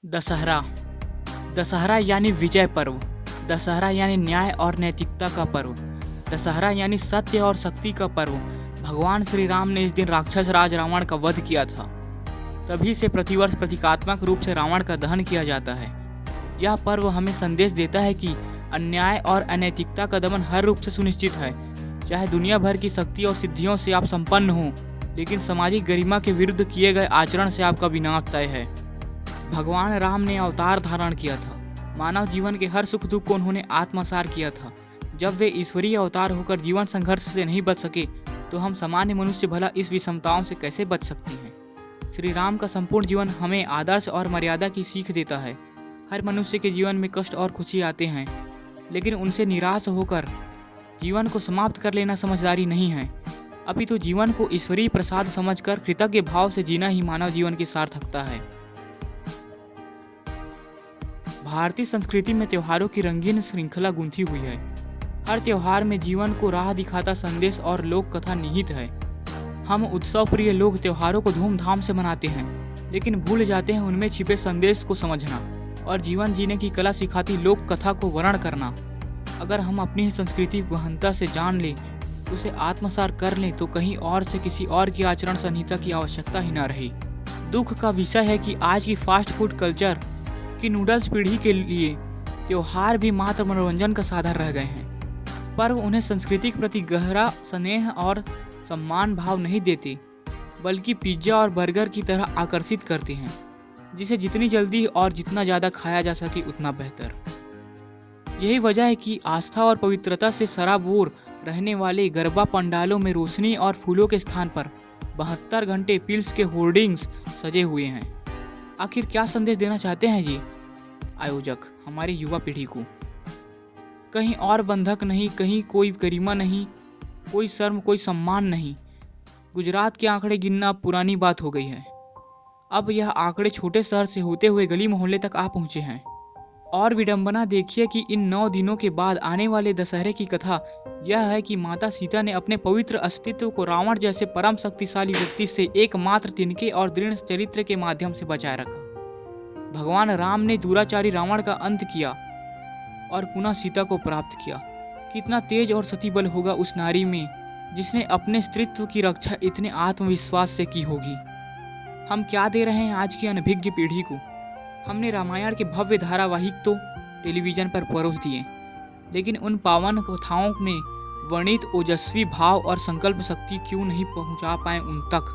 दशहरा। दशहरा यानी विजय पर्व। दशहरा यानी न्याय और नैतिकता का पर्व। दशहरा यानी सत्य और शक्ति का पर्व। भगवान श्री राम ने इस दिन राक्षस राज रावण का वध किया था। तभी से प्रतिवर्ष प्रतीकात्मक रूप से रावण का दहन किया जाता है। यह पर्व हमें संदेश देता है कि अन्याय और अनैतिकता का दमन हर रूप से सुनिश्चित है। चाहे दुनिया भर की शक्ति और सिद्धियों से आप संपन्न हो, लेकिन सामाजिक गरिमा के विरुद्ध किए गए आचरण से आपका विनाश तय है। भगवान राम ने अवतार धारण किया था। मानव जीवन के हर सुख दुख को उन्होंने आत्मसार किया था। जब वे ईश्वरीय अवतार होकर जीवन संघर्ष से नहीं बच सके, तो हम सामान्य मनुष्य भला इस विषमताओं से कैसे बच सकते हैं। श्री राम का संपूर्ण जीवन हमें आदर्श और मर्यादा की सीख देता है। हर मनुष्य के जीवन में कष्ट और खुशी आते हैं, लेकिन उनसे निराश होकर जीवन को समाप्त कर लेना समझदारी नहीं है। अपितु जीवन को ईश्वरीय प्रसाद समझकर कृतज्ञ भाव से जीना ही मानव जीवन की सार्थकता है। भारतीय संस्कृति में त्योहारों की रंगीन श्रृंखला गूंथी हुई है। हर त्योहार में जीवन को राह दिखाता संदेश और लोक कथा निहित है। हम उत्सव प्रिय लोग त्योहारों को धूमधाम से मनाते हैं, लेकिन भूल जाते हैं उनमें छिपे संदेश को समझना और जीवन जीने की कला सिखाती लोक कथा को वर्णन करना। अगर हम अपनी ही संस्कृति को गहनता से जान लें, उसे आत्मसार कर लें, तो कहीं और से किसी और की आचरण संहिता की आवश्यकता ही न रही। दुख का विषय है कि आज की फास्ट फूड कल्चर की नूडल्स पीढ़ी के लिए त्योहार भी मात्र मनोरंजन का साधन रह गए हैं। पर्व उन्हें संस्कृति के प्रति गहरा स्नेह और सम्मान भाव नहीं देते, बल्कि पिज्जा और बर्गर की तरह आकर्षित करते हैं, जिसे जितनी जल्दी और जितना ज़्यादा खाया जा सके उतना बेहतर। यही वजह है कि आस्था और पवित्रता से सराबोर रहने वाले गरबा पंडालों में रोशनी और फूलों के स्थान पर 72 घंटे पिल्स के होर्डिंग्स सजे हुए हैं। आखिर क्या संदेश देना चाहते हैं ये आयोजक हमारी युवा पीढ़ी को? कहीं और बंधक नहीं, कहीं कोई गरिमा नहीं, कोई शर्म, कोई सम्मान नहीं। गुजरात के आंकड़े गिनना अब पुरानी बात हो गई है। अब यह आंकड़े छोटे शहर से होते हुए गली मोहल्ले तक आ पहुंचे हैं। और विडंबना देखिए कि इन 9 दिनों के बाद आने वाले दशहरे की कथा यह है कि माता सीता ने अपने पवित्र अस्तित्व को रावण जैसे परम शक्तिशाली व्यक्ति से एकमात्र तिनके और दृढ़ चरित्र के माध्यम से बचाए रखा। भगवान राम ने दुराचारी रावण का अंत किया और पुनः सीता को प्राप्त किया। कितना तेज और सती बल होगा उस नारी में, जिसने अपने स्त्रीत्व की रक्षा इतने आत्मविश्वास से की होगी। हम क्या दे रहे हैं आज की अनभिज्ञ पीढ़ी को? हमने रामायण के भव्य धारावाहिक तो टेलीविजन पर परोस दिए, लेकिन उन पावन कथाओं में वर्णित ओजस्वी भाव और संकल्प शक्ति क्यों नहीं पहुंचा पाए उन तक?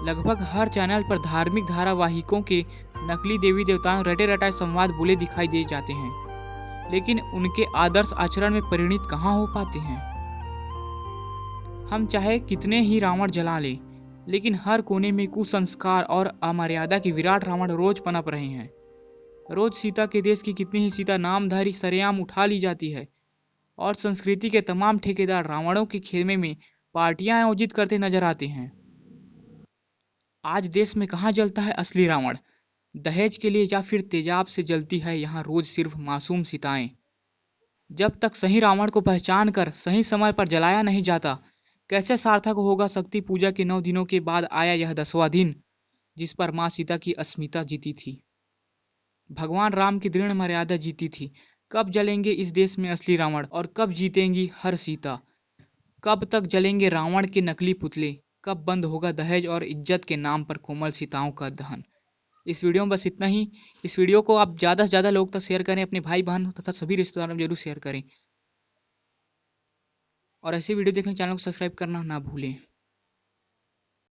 लगभग हर चैनल पर धार्मिक धारावाहिकों के नकली देवी देवताओं रटे रटाए संवाद बोले दिखाई दे जाते हैं, लेकिन उनके आदर्श आचरण में परिणित कहाँ हो पाते हैं। हम चाहे कितने ही रावण जला लें, लेकिन हर कोने में कुसंस्कार और अमर्यादा के विराट रावण रोज पनप रहे हैं। रोज सीता के देश की कितनी ही सीता नामधारी सरेआम उठा ली जाती है, और संस्कृति के तमाम ठेकेदार रावणों के खेमे में पार्टियां आयोजित करते नजर आते हैं। आज देश में कहाँ जलता है असली रावण? दहेज के लिए या फिर तेजाब से जलती है यहाँ रोज सिर्फ मासूम सीताएं। जब तक सही रावण को पहचान कर सही समय पर जलाया नहीं जाता, कैसे सार्थक होगा शक्ति पूजा के 9 दिनों के बाद आया यह 10वां दिन, जिस पर मां सीता की अस्मिता जीती थी, भगवान राम की दृढ़ मर्यादा जीती थी। कब जलेंगे इस देश में असली रावण और कब जीतेंगी हर सीता? कब तक जलेंगे रावण के नकली पुतले? कब बंद होगा दहेज और इज्जत के नाम पर कोमल सीताओं का दहन? इस वीडियो में बस इतना ही। इस वीडियो को आप ज़्यादा से ज़्यादा लोग तक शेयर करें, अपने भाई बहन तथा सभी रिश्तेदारों में जरूर शेयर करें, और ऐसे वीडियो देखने चैनल को सब्सक्राइब करना ना भूलें।